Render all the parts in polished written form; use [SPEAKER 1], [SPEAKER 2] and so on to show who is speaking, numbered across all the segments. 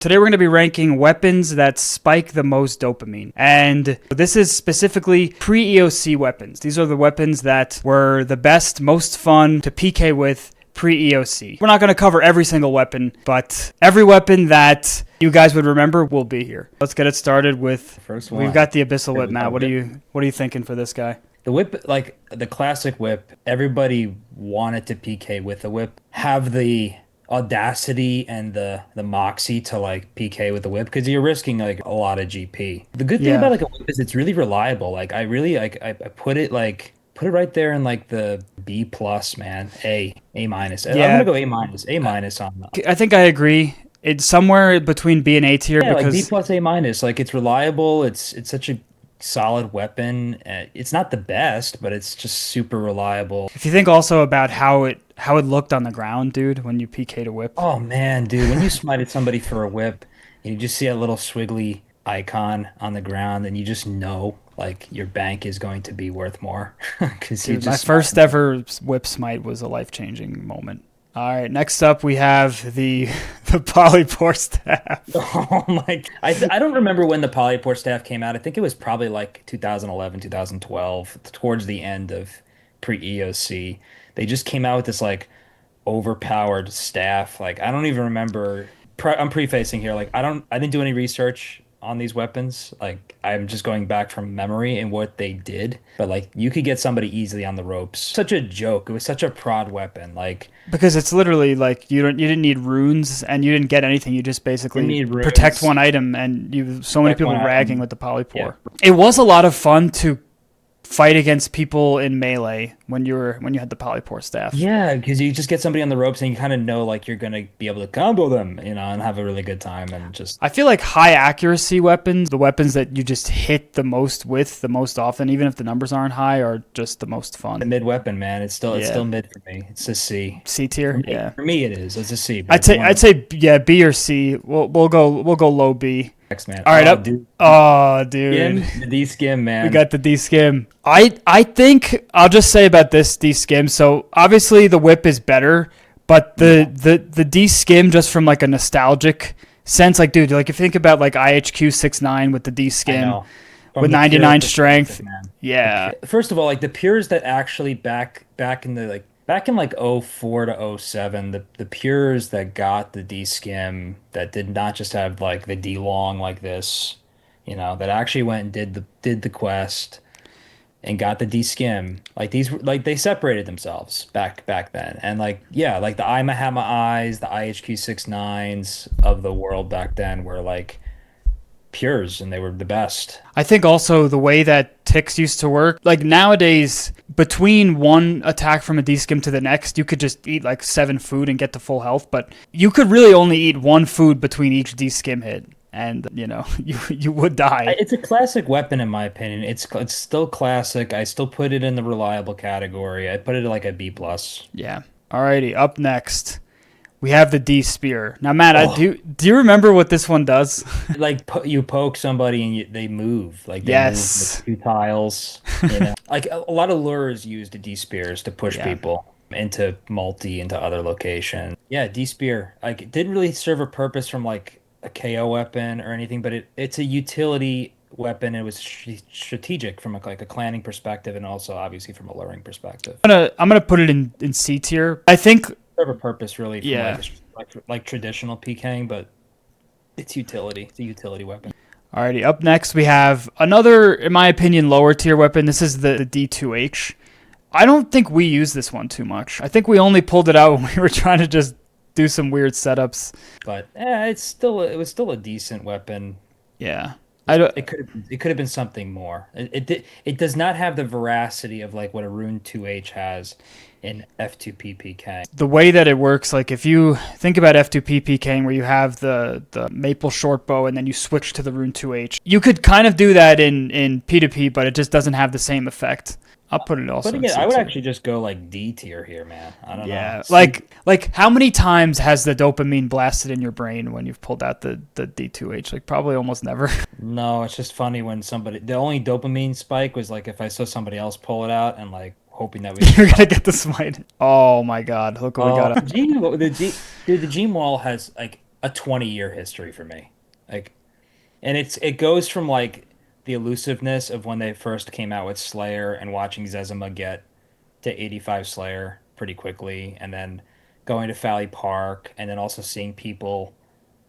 [SPEAKER 1] Today we're going to be ranking weapons that spike the most dopamine. And this is specifically pre-EOC weapons. These are the weapons that were the best, most fun to PK with pre-EOC. We're not going to cover every single weapon, but every weapon that you guys would remember will be here. Let's get it started with
[SPEAKER 2] First one.
[SPEAKER 1] We've got the Abyssal Whip, Matt. What are you thinking for this guy?
[SPEAKER 2] The whip, like the classic whip, everybody wanted to PK with the whip. Have the audacity and the moxie to like PK with the whip because you're risking like a lot of GP. The good thing about like a whip is it's really reliable. Like I really I put it right there in like the B plus, man. A minus. I'm gonna go A minus on that.
[SPEAKER 1] I think I agree. It's somewhere between B and A tier
[SPEAKER 2] Yeah,
[SPEAKER 1] because
[SPEAKER 2] like B plus A minus. Like it's reliable. It's such a solid weapon. It's not the best, but it's just super reliable.
[SPEAKER 1] if you think also about how it looked on the ground, dude, when you PK'd a whip.
[SPEAKER 2] Oh man, dude, when you smited somebody for a whip and you just see a little swiggly icon on the ground and you just know like your bank is going to be worth more because you
[SPEAKER 1] Dude,
[SPEAKER 2] just
[SPEAKER 1] my first ever whip smite was a life-changing moment. All right, next up we have the polypore staff.
[SPEAKER 2] Oh my! I don't remember when the polypore staff came out. I think it was probably like 2011, 2012, towards the end of pre-EOC. They just came out with this like overpowered staff. Like I don't even remember. I'm prefacing here. Like I didn't do any research on these weapons. Like I'm just going back from memory and what they did. But like you could get somebody easily on the ropes. Such a joke. It was such a prod weapon. Like
[SPEAKER 1] because it's literally like you didn't need runes and you didn't get anything. You just basically
[SPEAKER 2] runes,
[SPEAKER 1] protect one item, and so many people ragging with the polypore.
[SPEAKER 2] Yeah.
[SPEAKER 1] It was a lot of fun to fight against people in melee when you had the polypore staff.
[SPEAKER 2] Yeah, because you just get somebody on the ropes and you kind of know like you're gonna be able to combo them, and have a really good time and just.
[SPEAKER 1] I feel like high accuracy weapons, the weapons that you just hit the most with the most often, even if the numbers aren't high, are just the most fun.
[SPEAKER 2] The mid weapon, man. It's still mid for me. It's a C.
[SPEAKER 1] C tier, yeah.
[SPEAKER 2] For me, it is. It's a C.
[SPEAKER 1] I'd say yeah, B or C. We'll go low B.
[SPEAKER 2] Next, man.
[SPEAKER 1] All right, up.
[SPEAKER 2] Dude.
[SPEAKER 1] Oh, dude.
[SPEAKER 2] Skim, the D skim, man.
[SPEAKER 1] We got the D skim. I think I'll just say about this D skim. So obviously the whip is better, but the D skim just from like a nostalgic sense, like dude, like if you think about like IHQ 6.9 with the D skim with 99 strength, yeah.
[SPEAKER 2] First of all, like the pures that actually back in the back in like 04 to 07, the pures that got the D skim that did not just have like the D long like this, that actually went and did the quest and got the D skim. Like these, like they separated themselves back then. And like, yeah, like the I Have My Eyes, the IHQ 6.9s of the world back then were like pures and they were the best.
[SPEAKER 1] I think also the way that ticks used to work, like nowadays between one attack from a D-skim to the next, you could just eat like 7 food and get to full health, but you could really only eat 1 food between each D-skim hit, and you would die.
[SPEAKER 2] It's a classic weapon in my opinion. It's still classic. I still put it in the reliable category. I put it like a B plus.
[SPEAKER 1] Yeah. Alrighty, up next we have the D spear. Now, Matt, do you remember what this one does?
[SPEAKER 2] Like you poke somebody and they move. Like they move with 2 tiles. Like a lot of lures use the D spears to push people into into other locations. Yeah, D spear. Like it didn't really serve a purpose from like a KO weapon or anything, but it's a utility weapon. It was strategic from a clanning perspective and also obviously from a luring perspective.
[SPEAKER 1] I'm gonna put it in C tier. I think.
[SPEAKER 2] Serve a purpose really from like traditional PKing, but it's utility. It's a utility weapon.
[SPEAKER 1] Alrighty, up next we have another, in my opinion, lower tier weapon. This is the D2H. I don't think we use this one too much. I think we only pulled it out when we were trying to just do some weird setups.
[SPEAKER 2] But it was still a decent weapon.
[SPEAKER 1] Yeah.
[SPEAKER 2] It could have been something more. It does not have the veracity of like what a Rune 2H has in F2P PK.
[SPEAKER 1] The way that it works, like if you think about F2P PKing where you have the maple shortbow and then you switch to the Rune 2H, you could kind of do that in P2P, but it just doesn't have the same effect. I'll put it also.
[SPEAKER 2] But again, I would actually just go like D tier here, man. I don't know.
[SPEAKER 1] Yeah, like how many times has the dopamine blasted in your brain when you've pulled out the D2H? Like probably almost never.
[SPEAKER 2] No, it's just funny when the only dopamine spike was like if I saw somebody else pull it out and like hoping that
[SPEAKER 1] you're gonna get the smite. Oh my god, look what we got.
[SPEAKER 2] The G maul has like a 20-year history for me. Like, and it goes from like the elusiveness of when they first came out with Slayer and watching Zezima get to 85 Slayer pretty quickly, and then going to Fally Park, and then also seeing people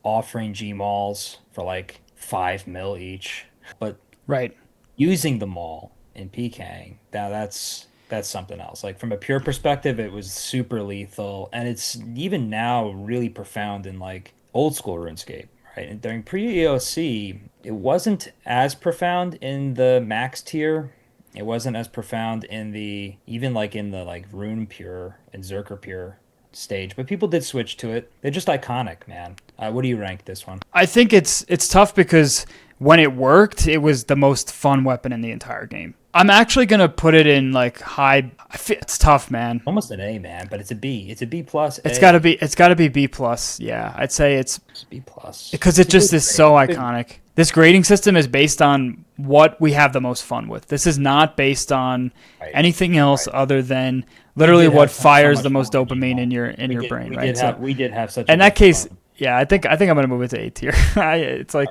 [SPEAKER 2] offering G mauls for like 5 mil each, but
[SPEAKER 1] Right.
[SPEAKER 2] using the maul in PKing, now that's something else. Like from a pure perspective, it was super lethal, and it's even now really profound in like old school RuneScape, right? And during pre-EOC, it wasn't as profound in the max tier. It wasn't as profound in the even like in the like Rune Pure and Zerker Pure stage, but people did switch to it. They're just iconic, man. What do you rank this one?
[SPEAKER 1] I think it's tough because when it worked, it was the most fun weapon in the entire game. I'm actually gonna put it in like high. It's tough, man.
[SPEAKER 2] Almost an A, man, but it's a B. It's a B plus.
[SPEAKER 1] It's gotta be B plus. Yeah, I'd say it's
[SPEAKER 2] B plus
[SPEAKER 1] because it just is so iconic. This grading system is based on what we have the most fun with. This is not based on anything else other than literally what fires the most dopamine in your brain, right?
[SPEAKER 2] We did have such.
[SPEAKER 1] In that case, yeah, I think I'm gonna move it to A tier. It's like,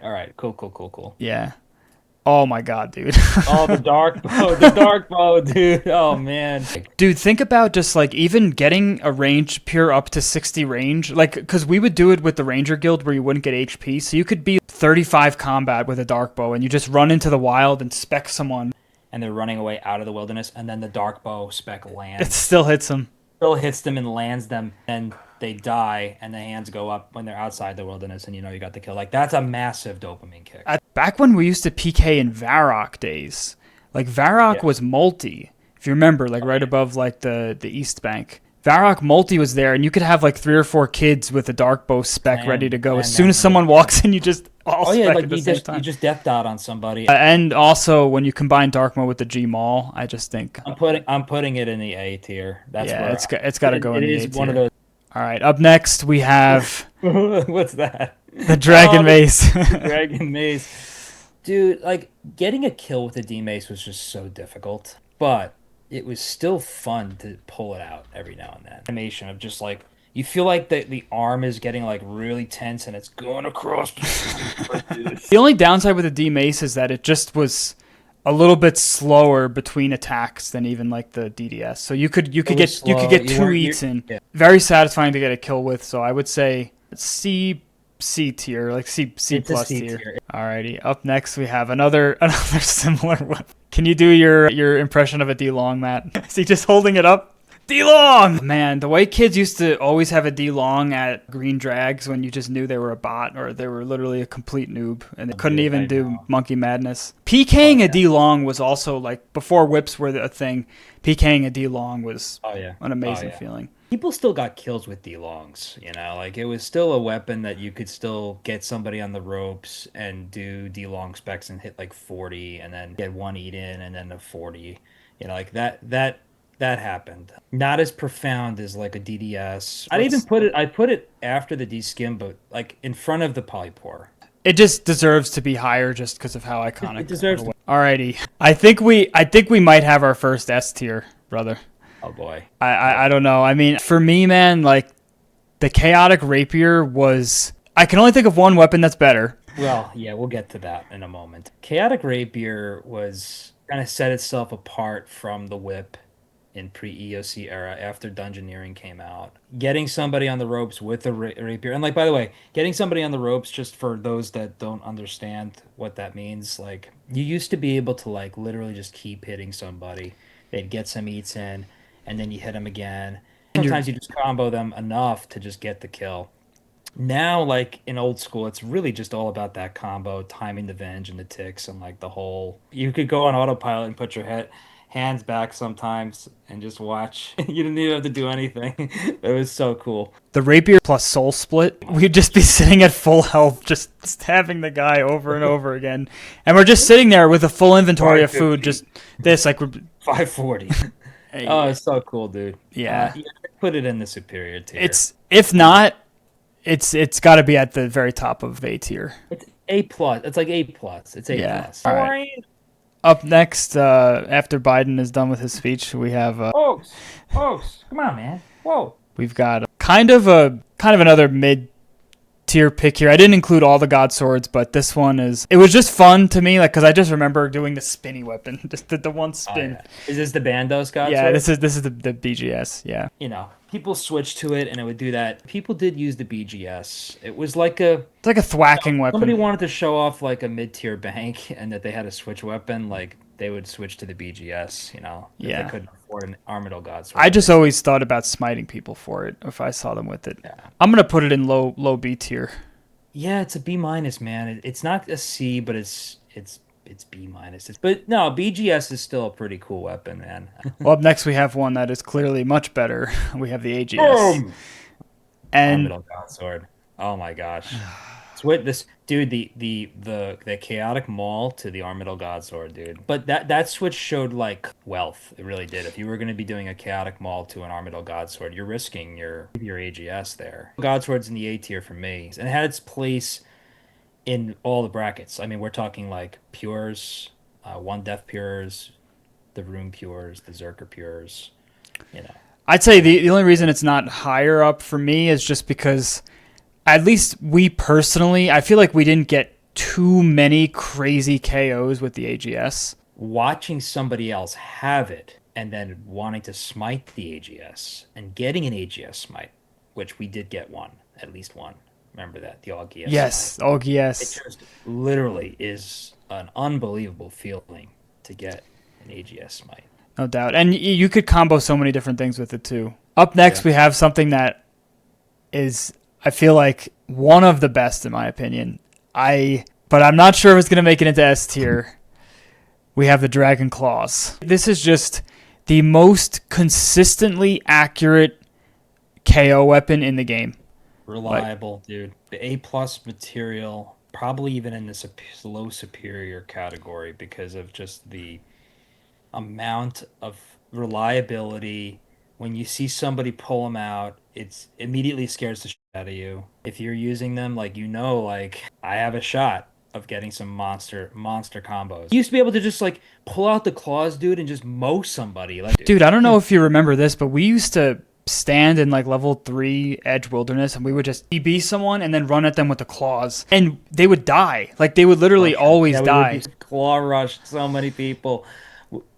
[SPEAKER 2] all right, cool.
[SPEAKER 1] Yeah. Oh my god, dude.
[SPEAKER 2] Oh, the dark bow, dude. Oh man.
[SPEAKER 1] Dude, think about just like even getting a range pure up to 60 range, like because we would do it with the Ranger Guild where you wouldn't get HP, so you could be 35 combat with a dark bow and you just run into the wild and spec someone.
[SPEAKER 2] And they're running away out of the wilderness, and then the dark bow spec lands.
[SPEAKER 1] It still hits them.
[SPEAKER 2] Still hits them and lands them, and they die, and the hands go up when they're outside the wilderness, and you know you got the kill. Like that's a massive dopamine kick.
[SPEAKER 1] Back when we used to PK in Verac days, like Verac was multi. If you remember, like right above like the East Bank. Dharok multi was there, and you could have like 3 or 4 kids with a dark bow spec ready to go. As soon as someone walks in, you just spec at the same time.
[SPEAKER 2] You just death dot on somebody.
[SPEAKER 1] And also, when you combine dark mode with the G maul, I just think
[SPEAKER 2] I'm putting it in the A tier. That's
[SPEAKER 1] it's got to go in the A tier.
[SPEAKER 2] It is one of those.
[SPEAKER 1] All right, up next we have
[SPEAKER 2] what's that?
[SPEAKER 1] The Dragon Mace.
[SPEAKER 2] Dragon Mace, dude. Like getting a kill with a D Mace was just so difficult, but it was still fun to pull it out every now and then. Animation of just like you feel like the arm is getting like really tense and it's going across.
[SPEAKER 1] The only downside with the D Mace is that it just was a little bit slower between attacks than even like the DDS. So you could get 2 eats in. Yeah. Very satisfying to get a kill with. So I would say C tier, like C plus tier. Alrighty. Up next we have another similar one. Can you do your impression of a D-Long, Matt? Is he just holding it up? D-Long! Man, the way kids used to always have a D-Long at Green Drags when you just knew they were a bot or they were literally a complete noob and they couldn't even do Monkey Madness. PKing a D-Long was also like, before whips were a thing, PKing a D-Long was an amazing feeling.
[SPEAKER 2] People still got kills with D-Longs, you know? Like, it was still a weapon that you could still get somebody on the ropes and do D-Long specs and hit like 40 and then get 1 eat in and then a 40. You know, like that happened. Not as profound as like a DDS. I put it after the D-Skim, but like in front of the Polypore.
[SPEAKER 1] It just deserves to be higher just because of how iconic
[SPEAKER 2] it deserves.
[SPEAKER 1] Alrighty. I think we might have our first S tier, brother.
[SPEAKER 2] Oh boy.
[SPEAKER 1] I don't know. I mean, for me, man, like the chaotic rapier was. I can only think of one weapon that's better.
[SPEAKER 2] Well, yeah, we'll get to that in a moment. Chaotic rapier was kind of set itself apart from the whip in pre-EOC era after Dungeoneering came out. Getting somebody on the ropes with a rapier, and like by the way, getting somebody on the ropes, just for those that don't understand what that means, like you used to be able to like literally just keep hitting somebody. They'd get some eats in. And then you hit them again. Sometimes you just combo them enough to just get the kill. Now, like in old school, it's really just all about that combo, timing the venge and the ticks and like the whole. You could go on autopilot and put your hands back sometimes and just watch. You didn't even have to do anything. It was so cool.
[SPEAKER 1] The rapier plus soul split, we'd just be sitting at full health, just stabbing the guy over and over again. And we're just sitting there with a full inventory of food, just this, like we're
[SPEAKER 2] 540. Oh, it's so cool, dude.
[SPEAKER 1] Yeah.
[SPEAKER 2] Put it in the superior tier.
[SPEAKER 1] If not, it's got to be at the very top of A tier.
[SPEAKER 2] It's A plus. It's like A plus. It's A plus.
[SPEAKER 1] All right. Up next, after Biden is done with his speech, we have
[SPEAKER 2] folks, come on, man. Whoa.
[SPEAKER 1] We've got kind of another mid tier pick here. I didn't include all the Godswords, but this one it was just fun to me, like, because I just remember doing the spinny weapon, just the one spin.
[SPEAKER 2] Oh, yeah. Is this the Bandos
[SPEAKER 1] Yeah,
[SPEAKER 2] Godsword?
[SPEAKER 1] this is the BGS. Yeah.
[SPEAKER 2] People switched to it and it would do that. People did use the BGS. It was like a
[SPEAKER 1] It's like a thwacking
[SPEAKER 2] somebody
[SPEAKER 1] weapon.
[SPEAKER 2] wanted to show off like a mid-tier bank and that they had a switch weapon, like they would switch to the BGS, if they
[SPEAKER 1] Yeah.
[SPEAKER 2] couldn't afford an Armadyl Godsword.
[SPEAKER 1] I just always thought about smiting people for it if I saw them with it.
[SPEAKER 2] Yeah.
[SPEAKER 1] I'm gonna put it in low B tier.
[SPEAKER 2] Yeah, it's a B minus, man. It's not a C, but it's B minus. But no, BGS is still a pretty cool weapon, man.
[SPEAKER 1] Well, up next we have one that is clearly much better. We have the AGS.
[SPEAKER 2] Boom!
[SPEAKER 1] And
[SPEAKER 2] Armadyl Godsword. Oh my gosh. Switch this dude, the chaotic maul to the Armadyl Godsword, dude. But that switch showed like wealth. It really did. If you were gonna be doing a chaotic maul to an Armadyl Godsword, you're risking your AGS there. Godsword's in the A tier for me. And it had its place in all the brackets. I mean, we're talking like pures, one death pures, the rune pures, the Zerker pures, you know.
[SPEAKER 1] I'd say the only reason it's not higher up for me is just because, at least we personally, I feel like we didn't get too many crazy KOs with the AGS.
[SPEAKER 2] Watching somebody else have it and then wanting to smite the AGS and getting an AGS smite, which we did get one, at least one. Remember that, the AUGS
[SPEAKER 1] Yes,
[SPEAKER 2] smite.
[SPEAKER 1] OGS.
[SPEAKER 2] It just literally is an unbelievable feeling to get an AGS smite.
[SPEAKER 1] No doubt. And you could combo so many different things with it too. Up next, we have something that is, I feel like, one of the best in my opinion. But I'm not sure if it's going to make it into S tier. We have the Dragon Claws. This is just the most consistently accurate KO weapon in the game.
[SPEAKER 2] Reliable, dude. The A plus material, probably even in this low superior category because of just the amount of reliability. When you see somebody pull them out, it's immediately scares the shit out of you. If you're using them, like like I have a shot of getting some monster combos. You used to be able to just like pull out the claws, dude, and just mow somebody. Like,
[SPEAKER 1] dude, I don't know if you remember this, but we used to stand in like level 3 edge wilderness and we would just EB someone and then run at them with the claws and they would die. Like they would literally always die.
[SPEAKER 2] We would just claw rush so many people.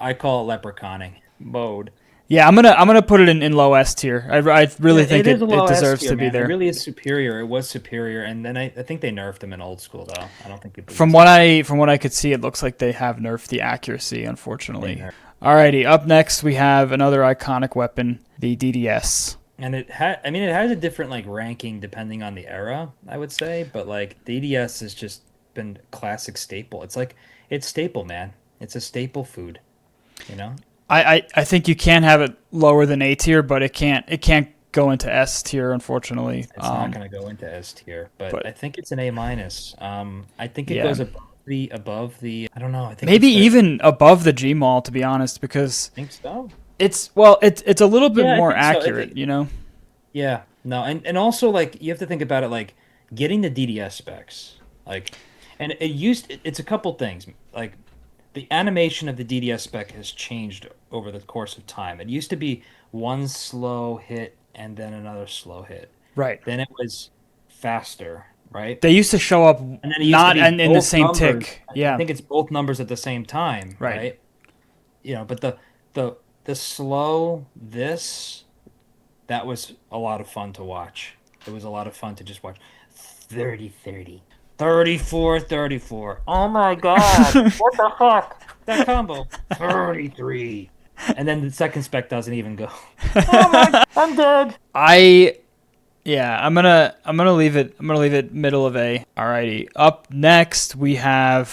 [SPEAKER 2] I call it leprechauning mode.
[SPEAKER 1] Yeah, I'm gonna put it in low S tier. I really think it deserves
[SPEAKER 2] tier,
[SPEAKER 1] to be
[SPEAKER 2] man.
[SPEAKER 1] there.
[SPEAKER 2] It really is superior. It was superior, and then I think they nerfed them in old school though. I don't think people.
[SPEAKER 1] From what I could see, it looks like they have nerfed the accuracy, unfortunately. Alrighty, up next we have another iconic weapon, the DDS.
[SPEAKER 2] And it has a different like ranking depending on the era, I would say, but like DDS has just been classic staple. It's staple, man. It's a staple food, you know?
[SPEAKER 1] I think you can have it lower than A tier, but it can't go into S tier, unfortunately.
[SPEAKER 2] It's not going to go into S tier, but I think it's an A minus. I think it goes above the I don't know. I think
[SPEAKER 1] maybe even above the G Maul, to be honest, because
[SPEAKER 2] I think so.
[SPEAKER 1] It's a little bit more accurate, you know.
[SPEAKER 2] Yeah, no, and also like you have to think about it like getting the DDS specs, like, and it's a couple things like. The animation of the DDS spec has changed over the course of time. It used to be one slow hit and then another slow hit.
[SPEAKER 1] Right.
[SPEAKER 2] Then it was faster, right?
[SPEAKER 1] They used to show up not in the same tick. Yeah.
[SPEAKER 2] I think it's both numbers at the same time, right? But the slow that was a lot of fun to watch. It was a lot of fun to just watch. 30-30. 34-34. Oh my god. What the fuck? That combo. 33. And then the second spec doesn't even go. Oh my god, I'm dead.
[SPEAKER 1] I'm gonna leave it middle of A. Alrighty. Up next we have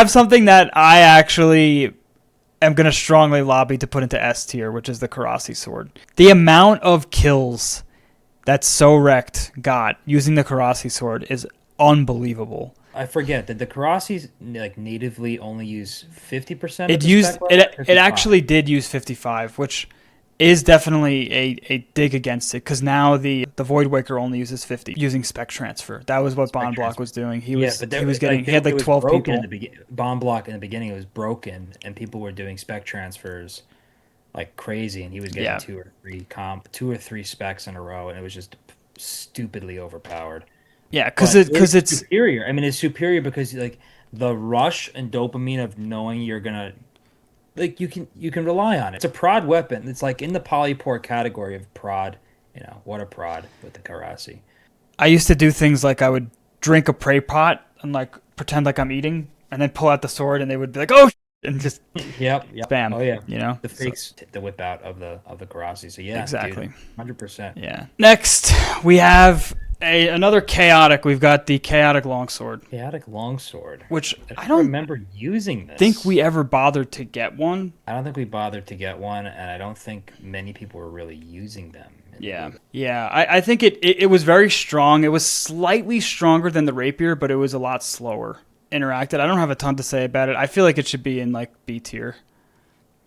[SPEAKER 1] something that I actually am gonna strongly lobby to put into S tier, which is the Korasi sword. The amount of kills that So Wrecked got using the Korasi sword is unbelievable.
[SPEAKER 2] I forget, did the Karasis like natively only use 50%?
[SPEAKER 1] It actually did use 55, which is definitely a dig against it, because now the Void Waker only uses 50 using spec transfer. That was what Bond Block was doing. He had like 12 people.
[SPEAKER 2] Bond Block in the beginning, it was broken, and people were doing spec transfers like crazy, and he was getting two or three specs in a row, and it was just stupidly overpowered.
[SPEAKER 1] Yeah,
[SPEAKER 2] But
[SPEAKER 1] because
[SPEAKER 2] it's
[SPEAKER 1] it's
[SPEAKER 2] superior. I mean, it's superior because like the rush and dopamine of knowing you're gonna like you can rely on it. It's a prod weapon. It's like in the polypore category of prod. What a prod with the Korasi.
[SPEAKER 1] I used to do things like I would drink a prey pot and like pretend like I'm eating, and then pull out the sword, and they would be like, "Oh," and just
[SPEAKER 2] Yep, yep.
[SPEAKER 1] spam.
[SPEAKER 2] Oh yeah. The
[SPEAKER 1] So,
[SPEAKER 2] fakes, the whip out of the Korasi. So yeah,
[SPEAKER 1] exactly.
[SPEAKER 2] dude, 100%.
[SPEAKER 1] Yeah. Next, we have another chaotic. We've got the chaotic longsword,
[SPEAKER 2] Chaotic longsword.
[SPEAKER 1] which
[SPEAKER 2] I
[SPEAKER 1] I
[SPEAKER 2] don't
[SPEAKER 1] don't
[SPEAKER 2] remember using
[SPEAKER 1] think
[SPEAKER 2] this.
[SPEAKER 1] we ever bothered to get one.
[SPEAKER 2] I don't think we bothered to get one, and I don't think many people were really using them.
[SPEAKER 1] Yeah, yeah. I think it was very strong. It was slightly stronger than the rapier, but it was a lot slower interacted. I don't have a ton to say about it. I feel like it should be in like B tier.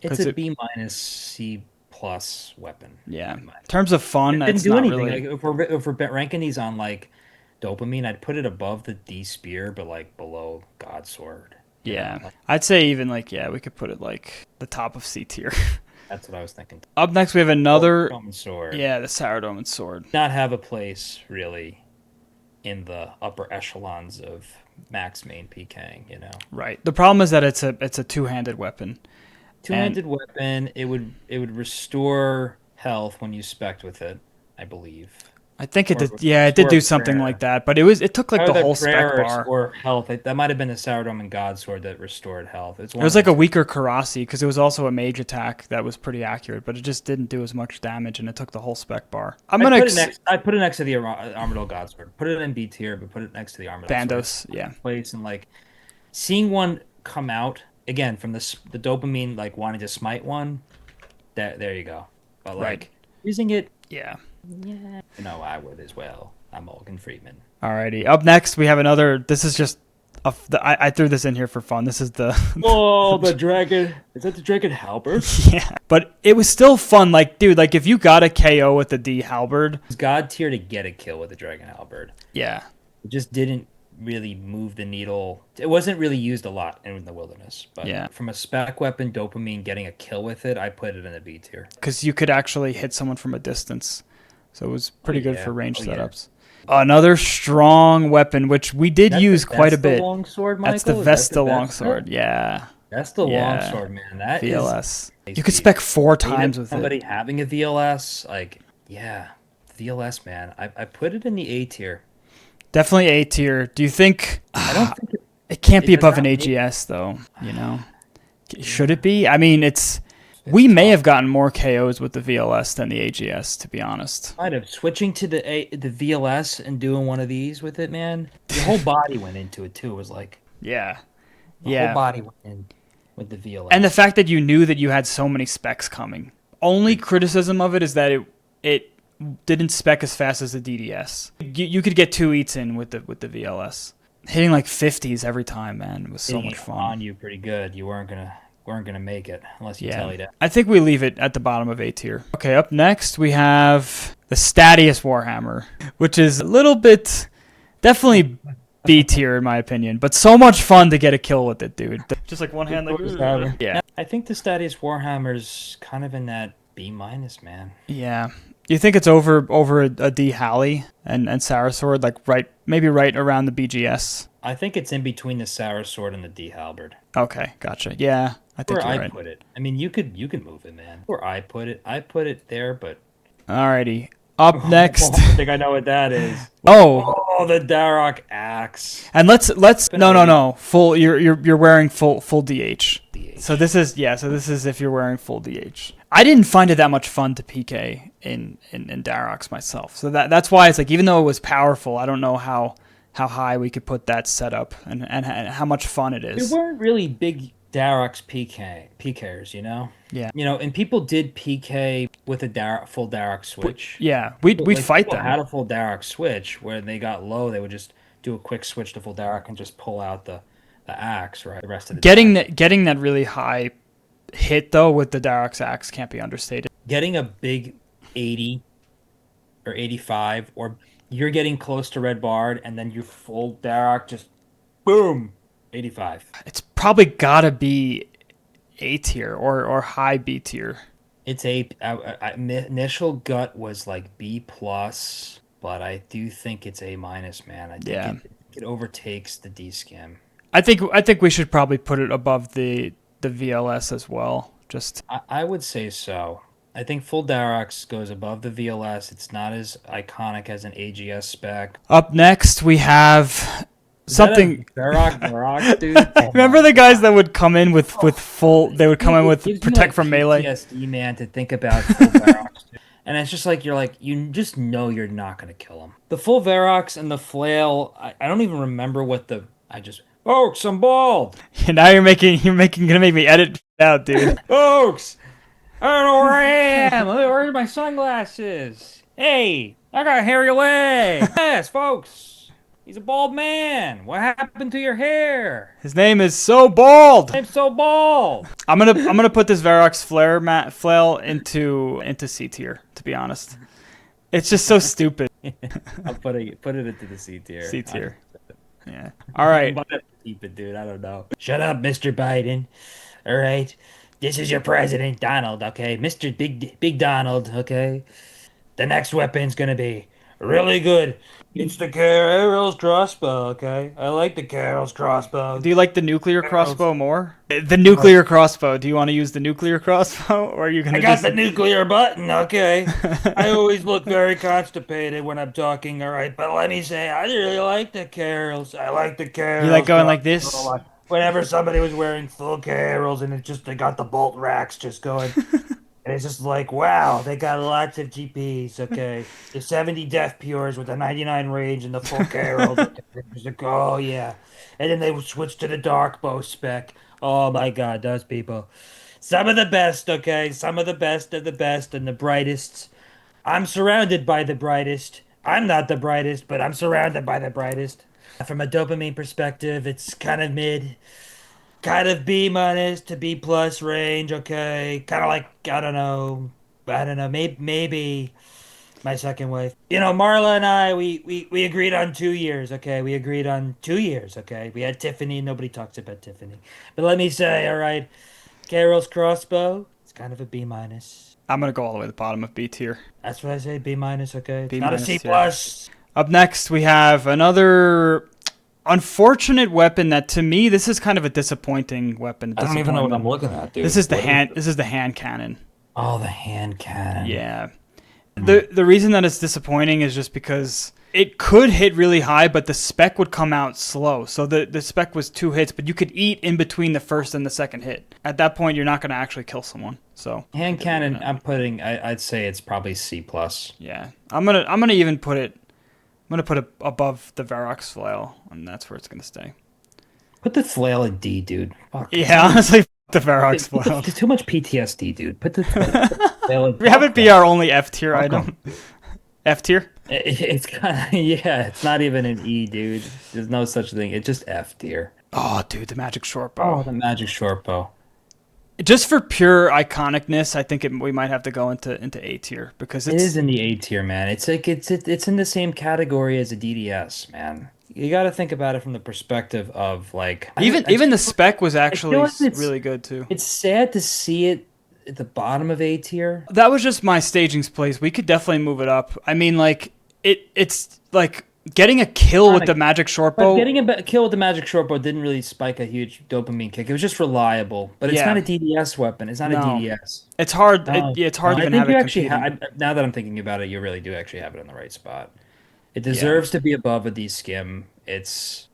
[SPEAKER 2] It's
[SPEAKER 1] 'Cause
[SPEAKER 2] a B minus C plus weapon.
[SPEAKER 1] Yeah.
[SPEAKER 2] In
[SPEAKER 1] In
[SPEAKER 2] my opinion.
[SPEAKER 1] terms of fun,
[SPEAKER 2] It didn't
[SPEAKER 1] that's
[SPEAKER 2] do
[SPEAKER 1] not
[SPEAKER 2] anything.
[SPEAKER 1] really.
[SPEAKER 2] Like if we're ranking these on like dopamine, I'd put it above the D spear, but like below Godsword.
[SPEAKER 1] Yeah.
[SPEAKER 2] Like,
[SPEAKER 1] I'd say even like, yeah, we could put it like the top of C tier.
[SPEAKER 2] that's what I was thinking.
[SPEAKER 1] Up next, we have another.
[SPEAKER 2] Roman sword.
[SPEAKER 1] Yeah, the Sourdoman sword.
[SPEAKER 2] Not have a place really in the upper echelons of max main PKing.
[SPEAKER 1] Right. The problem is that it's a two-handed weapon. And
[SPEAKER 2] Two-handed weapon, it would restore health when you spec with it, I believe.
[SPEAKER 1] I think it
[SPEAKER 2] Or
[SPEAKER 1] did. Yeah, it did
[SPEAKER 2] restore
[SPEAKER 1] do something
[SPEAKER 2] prayer.
[SPEAKER 1] like that. But it took like the
[SPEAKER 2] Either
[SPEAKER 1] whole spec
[SPEAKER 2] prayer
[SPEAKER 1] bar.
[SPEAKER 2] or health. That might have been the Sourdome and Godsword that restored health. It's
[SPEAKER 1] It
[SPEAKER 2] one
[SPEAKER 1] was
[SPEAKER 2] of
[SPEAKER 1] like a
[SPEAKER 2] those.
[SPEAKER 1] weaker Korasi because it was also a mage attack that was pretty accurate, but it just didn't do as much damage, and it took the whole spec bar.
[SPEAKER 2] I put it next to the Armadyl Godsword. Put it in B tier, but put it next to the Armadyl Sword.
[SPEAKER 1] Bandos. Yeah,
[SPEAKER 2] Place and like seeing one come out again from the dopamine like wanting to smite one. There you go. But like
[SPEAKER 1] right.
[SPEAKER 2] using it,
[SPEAKER 1] Yeah.
[SPEAKER 2] yeah, I would as well. I'm Morgan Freeman.
[SPEAKER 1] Alrighty. Up next, we have another. This is just. I threw this in here for fun. This is the.
[SPEAKER 2] Oh, the dragon! Is that the dragon halberd?
[SPEAKER 1] Yeah, but it was still fun. Like, dude, like if you got a KO with the D halberd.
[SPEAKER 2] It's God tier to get a kill with the dragon halberd.
[SPEAKER 1] Yeah.
[SPEAKER 2] It just didn't really move the needle. It wasn't really used a lot in the wilderness. But
[SPEAKER 1] Yeah.
[SPEAKER 2] from a spec weapon, dopamine, getting a kill with it, I put it in a B tier.
[SPEAKER 1] Because you could actually hit someone from a distance. So it was pretty good
[SPEAKER 2] yeah.
[SPEAKER 1] for range
[SPEAKER 2] Oh, yeah.
[SPEAKER 1] setups. Another strong weapon, which we did use quite a bit.
[SPEAKER 2] That's the longsword,
[SPEAKER 1] That's the
[SPEAKER 2] Michael?
[SPEAKER 1] Vesta longsword. Yeah.
[SPEAKER 2] That's the
[SPEAKER 1] Yeah.
[SPEAKER 2] longsword, man. That
[SPEAKER 1] VLS.
[SPEAKER 2] is
[SPEAKER 1] You could spec 4 times with
[SPEAKER 2] somebody
[SPEAKER 1] it.
[SPEAKER 2] having a VLS, like, yeah, VLS, man. I put it in the A tier.
[SPEAKER 1] Definitely A tier. Do you think
[SPEAKER 2] I don't think
[SPEAKER 1] it can't be
[SPEAKER 2] it does
[SPEAKER 1] above
[SPEAKER 2] not
[SPEAKER 1] an
[SPEAKER 2] make-
[SPEAKER 1] AGS though? Should it be? I mean, we may have gotten more KOs with the VLS than the AGS, to be honest.
[SPEAKER 2] might have switching to the VLS and doing one of these with it, man. Your whole body went into it too. It was like
[SPEAKER 1] Yeah.
[SPEAKER 2] the
[SPEAKER 1] Yeah.
[SPEAKER 2] whole body went in with the VLS.
[SPEAKER 1] And the fact that you knew that you had so many specs coming. Only criticism of it is that it didn't spec as fast as the DDS. You could get 2 eats in with the VLS. Hitting like 50s every time, man. It was so
[SPEAKER 2] Hitting
[SPEAKER 1] much
[SPEAKER 2] it
[SPEAKER 1] fun.
[SPEAKER 2] on you pretty good. You weren't gonna make it unless you tell
[SPEAKER 1] Yeah.
[SPEAKER 2] you that.
[SPEAKER 1] I think we leave it at the bottom of A tier. Okay, up next we have the Statius Warhammer, which is a little bit definitely B tier in my opinion, but so much fun to get a kill with it, dude. Just like one hand like yeah.
[SPEAKER 2] I think the Statius Warhammer's kind of in that B minus, man.
[SPEAKER 1] Yeah. Do you think it's over a D Halley and Sour Sword, like maybe right around the BGS?
[SPEAKER 2] I think it's in between the Sour Sword and the D Halberd.
[SPEAKER 1] Okay, gotcha. Yeah, I think
[SPEAKER 2] Where
[SPEAKER 1] you're
[SPEAKER 2] I
[SPEAKER 1] right.
[SPEAKER 2] put it. I mean, you could move it, man. Where I put it there, but
[SPEAKER 1] Alrighty. Up next.
[SPEAKER 2] I think I know what that is.
[SPEAKER 1] Oh,
[SPEAKER 2] Oh, the Dharok axe.
[SPEAKER 1] and let's no. Full you're wearing full DH. So this is if you're wearing full DH. I didn't find it that much fun to PK in Dharok's myself. So that's why it's like even though it was powerful, I don't know how high we could put that setup and how much fun it is.
[SPEAKER 2] There weren't really big Dharok's PKers,
[SPEAKER 1] Yeah.
[SPEAKER 2] And people did PK with a full Dharok switch.
[SPEAKER 1] Yeah, we'd fight
[SPEAKER 2] people
[SPEAKER 1] them.
[SPEAKER 2] had a full Dharok switch where they got low, they would just do a quick switch to full Dharok and just pull out the axe, right? The rest of the
[SPEAKER 1] Getting
[SPEAKER 2] Dharok.
[SPEAKER 1] that really high hit though with the Dharok's axe can't be understated.
[SPEAKER 2] Getting a big 80 or 85, or you're getting close to Red Bard and then you full Dharok just boom 85.
[SPEAKER 1] It's probably gotta be A tier or high B tier.
[SPEAKER 2] It's initial gut was like B plus, but I do think it's A minus, man. I think
[SPEAKER 1] Yeah.
[SPEAKER 2] it overtakes the D skim.
[SPEAKER 1] I think we should probably put it above the VLS as well. Just
[SPEAKER 2] I would say so. I think full Darox goes above the VLS. It's not as iconic as an AGS spec.
[SPEAKER 1] up next we have
[SPEAKER 2] Is that a
[SPEAKER 1] something.
[SPEAKER 2] Verac, dude? Oh
[SPEAKER 1] Remember
[SPEAKER 2] my
[SPEAKER 1] the guys
[SPEAKER 2] God.
[SPEAKER 1] that would come in with full? They would come in
[SPEAKER 2] It
[SPEAKER 1] with
[SPEAKER 2] gives me
[SPEAKER 1] protect
[SPEAKER 2] like
[SPEAKER 1] from melee.
[SPEAKER 2] PTSD, man, to think about full Verox. And it's just like you're like you just know you're not gonna kill him. The full Verox and the flail, I don't even remember what the I just Oaks, I'm bald.
[SPEAKER 1] And now you're gonna make me edit out, dude.
[SPEAKER 2] Oaks, I don't know where I am. Where's my sunglasses? Hey, I got a hairy leg. Yes, folks. He's a bald man. What happened to your hair?
[SPEAKER 1] His name is so bald.
[SPEAKER 2] I'm so bald.
[SPEAKER 1] I'm gonna put this Verox flail into C tier. To be honest, it's just so stupid.
[SPEAKER 2] I'll put it into the C tier.
[SPEAKER 1] C tier. Yeah. All right.
[SPEAKER 2] Might have to keep it, dude. I don't know. Shut up, Mr. Biden. All right. This is your president, Donald, okay? Mr. Big Donald, okay? The next weapon's gonna be really good. It's the Carol's crossbow, okay? I like the Carol's crossbow.
[SPEAKER 1] Do you like the nuclear
[SPEAKER 2] Carol's.
[SPEAKER 1] crossbow more? The nuclear crossbow. Do you want to use the nuclear crossbow, or are you
[SPEAKER 2] I
[SPEAKER 1] gonna
[SPEAKER 2] got
[SPEAKER 1] just?
[SPEAKER 2] the nuclear button, okay? I always look very constipated when I'm talking, all right? But let me say, I really like the Carols. I like the
[SPEAKER 1] You like
[SPEAKER 2] Carols
[SPEAKER 1] going like
[SPEAKER 2] crossbow a
[SPEAKER 1] this?
[SPEAKER 2] lot. Whenever somebody was wearing full Carols and they got the bolt racks just going. And it's just like, wow, they got lots of GPs, okay. The 70 Death Pures with the 99 range and the full Carols. It's like, oh, yeah. And then they would switch to the Dark Bow spec. Oh, my God, those people. Some of the best, okay? Some of the best of the best and the brightest. I'm surrounded by the brightest. I'm not the brightest, but I'm surrounded by the brightest. From a dopamine perspective, it's kind of mid, kind of B minus to B plus range, okay? Kind of like, I don't know, maybe my second wife. You know, Marla and I, we agreed on 2 years, okay? We agreed on 2 years, okay? We had Tiffany, nobody talks about Tiffany. But let me say, all right, Carol's crossbow, it's kind of a B minus.
[SPEAKER 1] I'm gonna go all the way to the bottom of B tier.
[SPEAKER 2] That's what I say, B minus, okay? It's
[SPEAKER 1] B
[SPEAKER 2] not a
[SPEAKER 1] minus
[SPEAKER 2] C
[SPEAKER 1] tier.
[SPEAKER 2] plus.
[SPEAKER 1] Up next, we have another unfortunate weapon that, to me, this is kind of a disappointing weapon.
[SPEAKER 2] I don't even know what I'm
[SPEAKER 1] Disappointment.
[SPEAKER 2] looking at, dude.
[SPEAKER 1] This is the
[SPEAKER 2] What
[SPEAKER 1] hand. This is the hand cannon.
[SPEAKER 2] Oh, the hand cannon.
[SPEAKER 1] Yeah. The reason that it's disappointing is just because it could hit really high, but the spec would come out slow. So the spec was 2 hits, but you could eat in between the first and the second hit. At that point, you're not going to actually kill someone. So
[SPEAKER 2] Hand cannon, I'd say it's probably C plus.
[SPEAKER 1] yeah, I'm gonna even put it. I'm gonna put it above the Varrock's flail, and that's where it's gonna stay.
[SPEAKER 2] Put the flail in D, dude. Fuck.
[SPEAKER 1] Yeah, honestly, the Varrock's flail.
[SPEAKER 2] There's too much PTSD, dude. Put the flail in.
[SPEAKER 1] We have it be our only F tier item. F tier.
[SPEAKER 2] It's kind of yeah. It's not even an E, dude. There's no such thing. It's just F tier.
[SPEAKER 1] Oh, dude, the magic short
[SPEAKER 2] Oh,
[SPEAKER 1] bow.
[SPEAKER 2] the magic short bow.
[SPEAKER 1] Just for pure iconicness, I think we might have to go into A tier because
[SPEAKER 2] It
[SPEAKER 1] it's
[SPEAKER 2] is in the A tier, man. It's like it's in the same category as a DDS, man. You got to think about it from the perspective of like
[SPEAKER 1] even the spec was actually
[SPEAKER 2] like it's-
[SPEAKER 1] really good too.
[SPEAKER 2] It's sad to see it at the bottom of A tier.
[SPEAKER 1] That was just my staging's place. We could definitely move it up. I mean, like it's like getting a kill with the magic short
[SPEAKER 2] But
[SPEAKER 1] bow.
[SPEAKER 2] getting a kill with the magic short bow didn't really spike a huge dopamine kick. It was just reliable, but it's
[SPEAKER 1] Yeah.
[SPEAKER 2] not a DDS weapon. It's not
[SPEAKER 1] No.
[SPEAKER 2] a DDS.
[SPEAKER 1] It's hard.
[SPEAKER 2] No.
[SPEAKER 1] It's hard
[SPEAKER 2] No,
[SPEAKER 1] to even
[SPEAKER 2] I
[SPEAKER 1] have
[SPEAKER 2] think you
[SPEAKER 1] it
[SPEAKER 2] actually
[SPEAKER 1] competing.
[SPEAKER 2] now that I'm thinking about it, you really do actually have it in the right spot. It deserves to be above a D skim. It's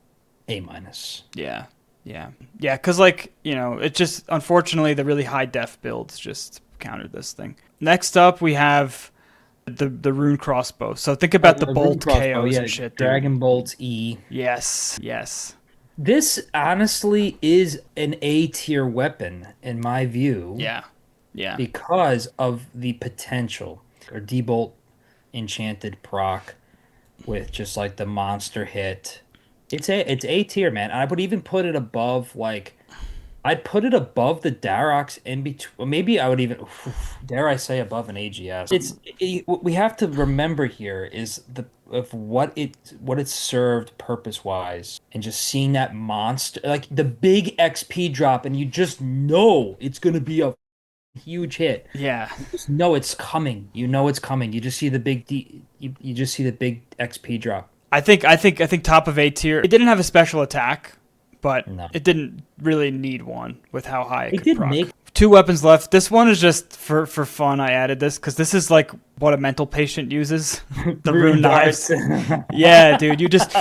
[SPEAKER 2] A minus.
[SPEAKER 1] Yeah, yeah, yeah. Because it just unfortunately the really high def builds just countered this thing. Next up, we have the rune crossbow. So think about the bolt KOs and shit. Dude.
[SPEAKER 2] Dragon bolts E.
[SPEAKER 1] Yes, yes.
[SPEAKER 2] This honestly is an A tier weapon in my view.
[SPEAKER 1] Yeah, yeah.
[SPEAKER 2] Because of the potential or debolt enchanted proc with just like the monster hit. It's A tier, man. I would even put it above I'd put it above the Daroks in between. Well, maybe I would even dare I say above an AGS. What we have to remember here is what it served purpose wise, and just seeing that monster like the big XP drop, and you just know it's gonna be a huge hit.
[SPEAKER 1] Yeah.
[SPEAKER 2] You just know it's coming. You know it's coming. You just see the big you just see the big XP drop.
[SPEAKER 1] I think top of A tier. It didn't have a special attack, but
[SPEAKER 2] No.
[SPEAKER 1] it didn't really need one with how high it
[SPEAKER 2] It
[SPEAKER 1] could
[SPEAKER 2] did
[SPEAKER 1] proc.
[SPEAKER 2] make
[SPEAKER 1] 2 weapons left. This one is just for fun. I added this because this is like what a mental patient uses. The rune knives. Yeah, dude, you just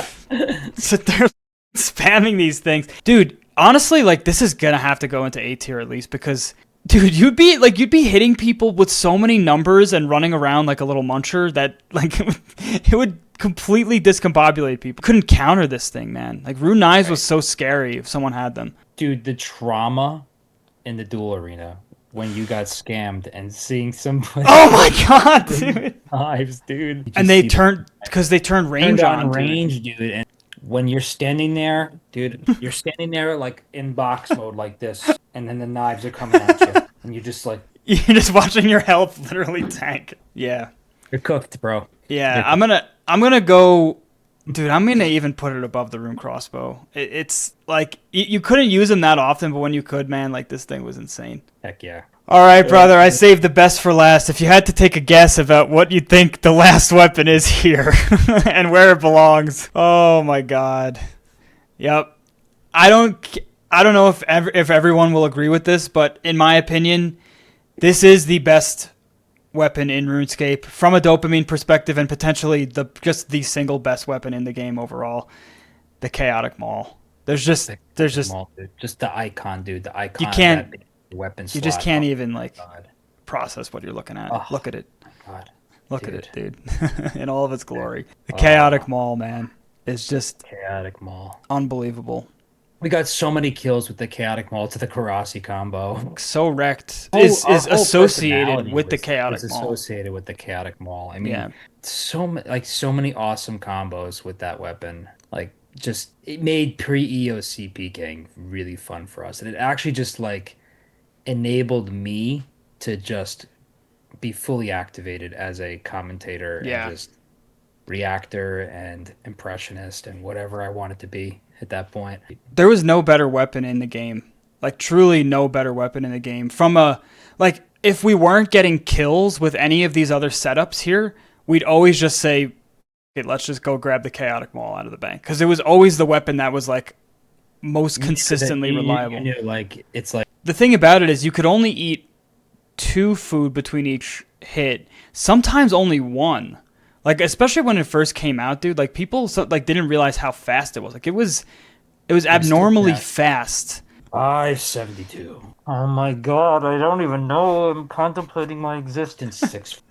[SPEAKER 1] sit there spamming these things, dude. Honestly, like this is gonna have to go into A tier at least because, dude, you'd be hitting people with so many numbers and running around like a little muncher that like it would completely discombobulate people. Couldn't counter this thing, man. Like rune knives was so scary if someone had them.
[SPEAKER 2] Dude, the trauma in the duel arena when you got scammed and seeing somebody
[SPEAKER 1] Oh my god, dude!
[SPEAKER 2] knives, dude. You
[SPEAKER 1] And
[SPEAKER 2] just
[SPEAKER 1] they
[SPEAKER 2] see
[SPEAKER 1] turned because they turned range
[SPEAKER 2] turned on
[SPEAKER 1] on, dude.
[SPEAKER 2] range, dude. And when you're standing there, dude, you're standing there like in box mode like this, and then the knives are coming at you, and you're just like,
[SPEAKER 1] You're just watching your health literally tank. Yeah.
[SPEAKER 2] you're cooked, bro.
[SPEAKER 1] Yeah,
[SPEAKER 2] You're
[SPEAKER 1] I'm gonna go, dude. I'm gonna even put it above the rune crossbow. It's like you couldn't use them that often, but when you could, man, like this thing was insane.
[SPEAKER 2] Heck yeah.
[SPEAKER 1] All right, brother. I saved the best for last. If you had to take a guess about what you think the last weapon is here and where it belongs, oh my god. Yep. I don't know if everyone will agree with this, but in my opinion, this is the best weapon in RuneScape from a dopamine perspective, and potentially just the single best weapon in the game overall. The chaotic maul. There's just
[SPEAKER 2] Just the icon, dude. The icon.
[SPEAKER 1] You can't-
[SPEAKER 2] of that big weapon.
[SPEAKER 1] you just
[SPEAKER 2] slot.
[SPEAKER 1] can't
[SPEAKER 2] Oh
[SPEAKER 1] even
[SPEAKER 2] my
[SPEAKER 1] like
[SPEAKER 2] God.
[SPEAKER 1] process what you're looking at.
[SPEAKER 2] Oh.
[SPEAKER 1] Look at it.
[SPEAKER 2] God.
[SPEAKER 1] Look
[SPEAKER 2] Dude.
[SPEAKER 1] at it, dude. In all of its glory. The chaotic maul, man, is just
[SPEAKER 2] Chaotic maul.
[SPEAKER 1] unbelievable.
[SPEAKER 2] We got so many kills with the chaotic maul to the Karasi combo.
[SPEAKER 1] So wrecked
[SPEAKER 2] Our
[SPEAKER 1] is
[SPEAKER 2] whole
[SPEAKER 1] associated
[SPEAKER 2] personality
[SPEAKER 1] with the
[SPEAKER 2] was
[SPEAKER 1] chaotic maul.
[SPEAKER 2] associated with the chaotic maul. I mean,
[SPEAKER 1] Yeah.
[SPEAKER 2] so many awesome combos with that weapon. Like, just it made pre-EOC PKing really fun for us, and it actually just like enabled me to just be fully activated as a commentator
[SPEAKER 1] Yeah.
[SPEAKER 2] and just reactor and impressionist and whatever I wanted to be at that point.
[SPEAKER 1] There was no better weapon in the game. Like truly no better weapon in the game. From a like if we weren't getting kills with any of these other setups here, we'd always just say, okay, let's just go grab the chaotic maul out of the bank, because it was always the weapon that was like most consistently reliable.
[SPEAKER 2] You knew, like it's like
[SPEAKER 1] The thing about it is you could only eat 2 food between each hit, sometimes only 1. Like especially when it first came out, dude, like people like didn't realize how fast it was. Like it was abnormally fast.
[SPEAKER 2] 572. Oh my god, I don't even know. I'm contemplating my existence.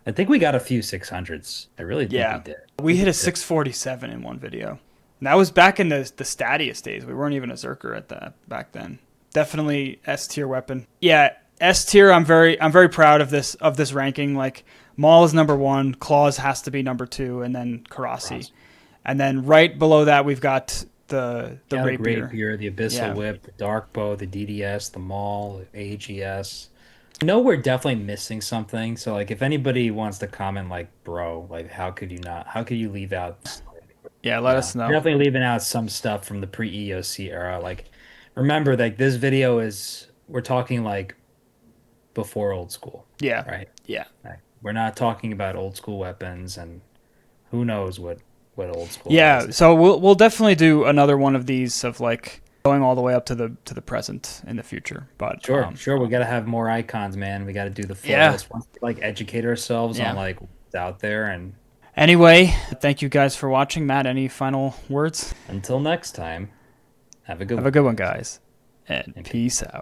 [SPEAKER 2] I think we got a few 600s. I really think
[SPEAKER 1] Yeah.
[SPEAKER 2] we did.
[SPEAKER 1] We hit a 647 in one video. And that was back in the Stadius days. We weren't even a Zerker at that back then. Definitely S tier weapon. Yeah, S tier. I'm very proud of this ranking. Like Maul is number 1, Claws has to be number 2, and then Korasi. And then right below that we've got the rapier.
[SPEAKER 2] The Abyssal
[SPEAKER 1] Yeah.
[SPEAKER 2] Whip, the Dark Bow, the DDS, the Maul, the AGS. I know we're definitely missing something. So like if anybody wants to comment like, bro, like how could you leave out
[SPEAKER 1] Yeah, let us know.
[SPEAKER 2] Definitely leaving out some stuff from the pre-EOC era. Like remember like this video we're talking like before old school,
[SPEAKER 1] Yeah.
[SPEAKER 2] right?
[SPEAKER 1] Yeah.
[SPEAKER 2] Like, we're not talking about old school weapons and who knows what old school
[SPEAKER 1] Yeah,
[SPEAKER 2] is.
[SPEAKER 1] so we'll definitely do another one of these of like going all the way up to the present in the future. But
[SPEAKER 2] Sure, we got to have more icons, man. We got to do the full
[SPEAKER 1] Yeah.
[SPEAKER 2] list. Once we, like educate ourselves
[SPEAKER 1] Yeah.
[SPEAKER 2] on like what's out there. And
[SPEAKER 1] anyway, thank you guys for watching. Matt, any final words?
[SPEAKER 2] until next time, have a good
[SPEAKER 1] Have
[SPEAKER 2] one.
[SPEAKER 1] a good one, guys, and peace out.